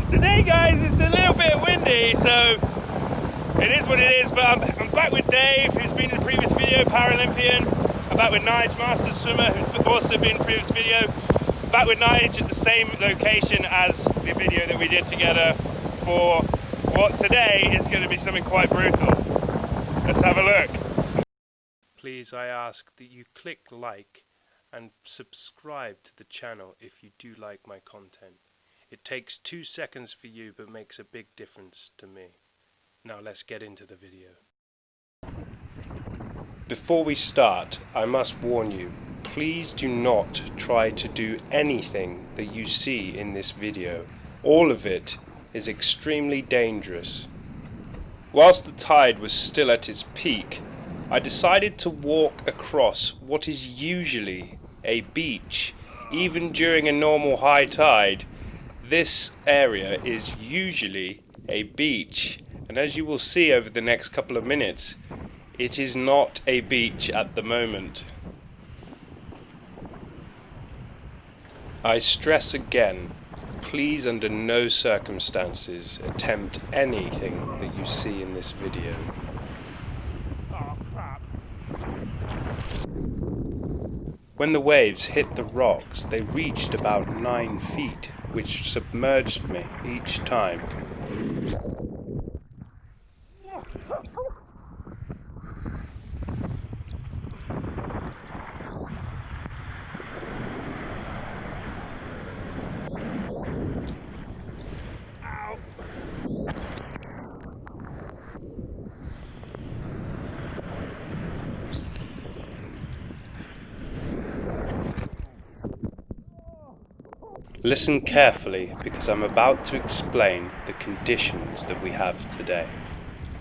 Today guys, it's a little bit windy, so it is what it is, but I'm back with Dave, who's been in the previous video, Paralympian. I'm back with Nigel, master swimmer, who's also been in the previous video. I'm back with Nigel at the same location as the video that we did together for what today is going to be something quite brutal. Let's have a look. Please, I ask that you click like and subscribe to the channel if you do like my content. It takes 2 seconds for you but makes a big difference to me. Now let's get into the video. Before we start, I must warn you, please do not try to do anything that you see in this video. All of it is extremely dangerous. Whilst the tide was still at its peak, I decided to walk across what is usually a beach. Even during a normal high tide, this area is usually a beach, and as you will see over the next couple of minutes, it is not a beach at the moment. I stress again, please under no circumstances attempt anything that you see in this video. Oh, crap. When the waves hit the rocks, they reached about 9 feet, which submerged me each time. Listen carefully because I'm about to explain the conditions that we have today.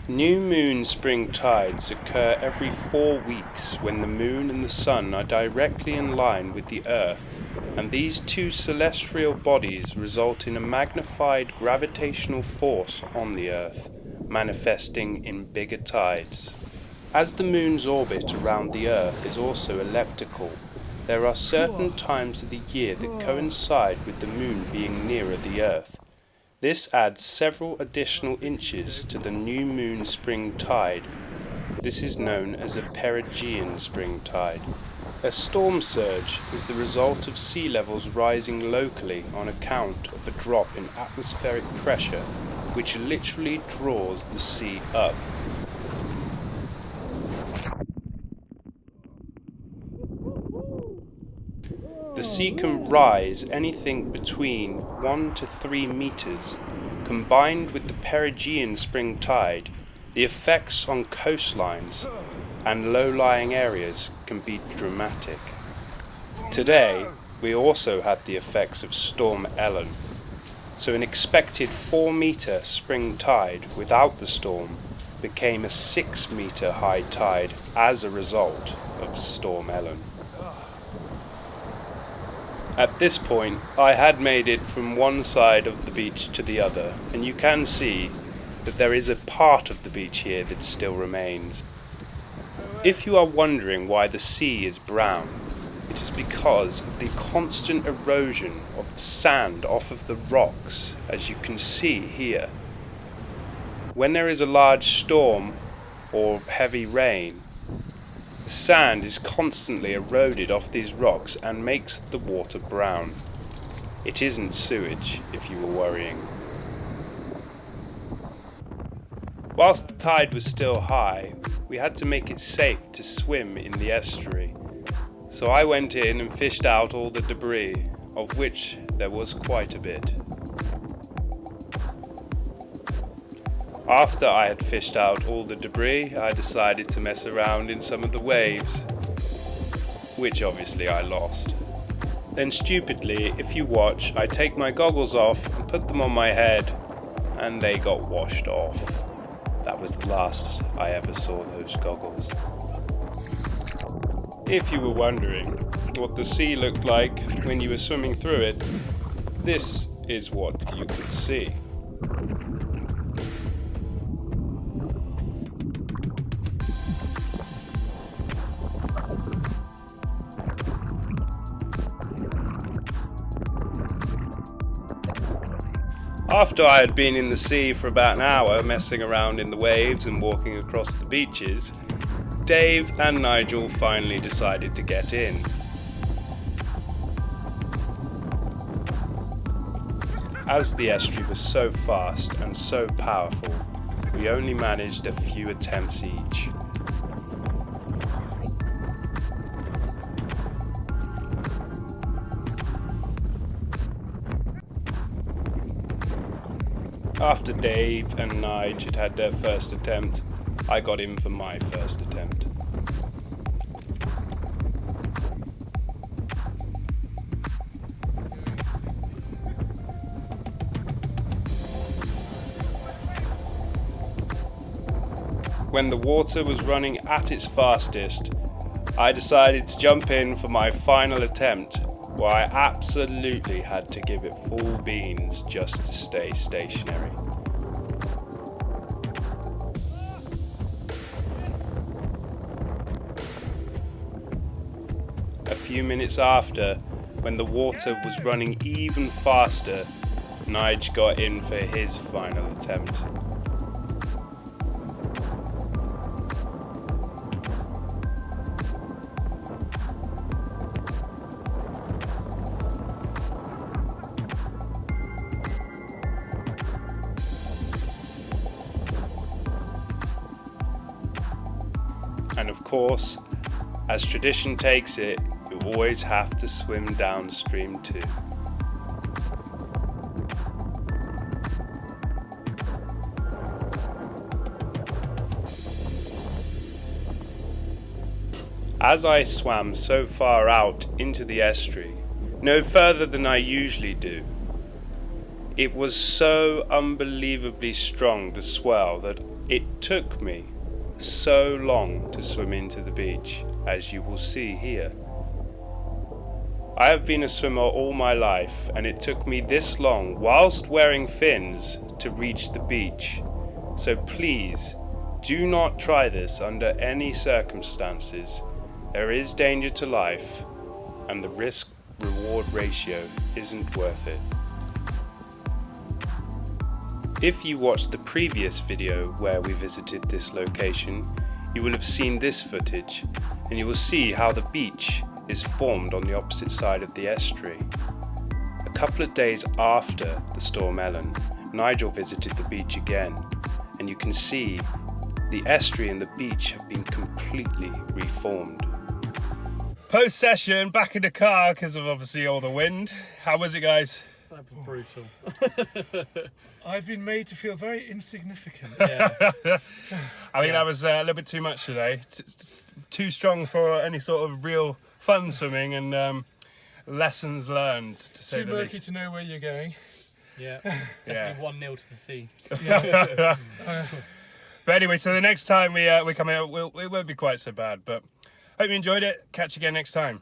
New moon spring tides occur every 4 weeks when the moon and the sun are directly in line with the earth, and these two celestial bodies result in a magnified gravitational force on the earth, manifesting in bigger tides. As the moon's orbit around the earth is also elliptical, there are certain times of the year that coincide with the moon being nearer the earth. This adds several additional inches to the new moon spring tide. This is known as a Perigean Spring Tide. A storm surge is the result of sea levels rising locally on account of a drop in atmospheric pressure, which literally draws the sea up. The sea can rise anything between 1 to 3 meters. Combined with the Perigean spring tide, the effects on coastlines and low-lying areas can be dramatic. Today, we also had the effects of Storm Ellen. So an expected 4-meter spring tide without the storm became a 6-meter high tide as a result of Storm Ellen. At this point, I had made it from one side of the beach to the other, and you can see that there is a part of the beach here that still remains. If you are wondering why the sea is brown, it is because of the constant erosion of sand off of the rocks, as you can see here. When there is a large storm or heavy rain, the sand is constantly eroded off these rocks and makes the water brown. It isn't sewage, if you were worrying. Whilst the tide was still high, we had to make it safe to swim in the estuary. So I went in and fished out all the debris, of which there was quite a bit. After I had fished out all the debris, I decided to mess around in some of the waves, which obviously I lost. Then stupidly, if you watch, I take my goggles off and put them on my head, and they got washed off. That was the last I ever saw those goggles. If you were wondering what the sea looked like when you were swimming through it, this is what you could see. After I had been in the sea for about an hour, messing around in the waves and walking across the beaches, Dave and Nigel finally decided to get in. As the estuary was so fast and so powerful, we only managed a few attempts each. After Dave and Nigel had had their first attempt, I got in for my first attempt. When the water was running at its fastest, I decided to jump in for my final attempt, where I absolutely had to give it full beans just to stay stationary. A few minutes after, when the water was running even faster, Nigel got in for his final attempt. And of course, as tradition takes it, you always have to swim downstream too. As I swam so far out into the estuary, no further than I usually do, it was so unbelievably strong, the swell, that it took me so long to swim into the beach, as you will see here. I have been a swimmer all my life, and it took me this long, whilst wearing fins, to reach the beach. So please, do not try this under any circumstances. There is danger to life, and the risk-reward ratio isn't worth it. If you watched the previous video where we visited this location, you will have seen this footage, and you will see how the beach is formed on the opposite side of the estuary. A couple of days after the Storm Ellen, Nigel visited the beach again, and you can see the estuary and the beach have been completely reformed. Post-session, back in the car because of obviously all the wind. How was it, guys? That was brutal. I've been made to feel very insignificant. Yeah. I think that was a little bit too much today. Too strong for any sort of real fun swimming, and lessons learned, to say Too the murky least. to know where you're going. Yeah. Yeah. Definitely 1-0 to the sea. But anyway, so the next time we come out, it won't be quite so bad. But hope you enjoyed it. Catch you again next time.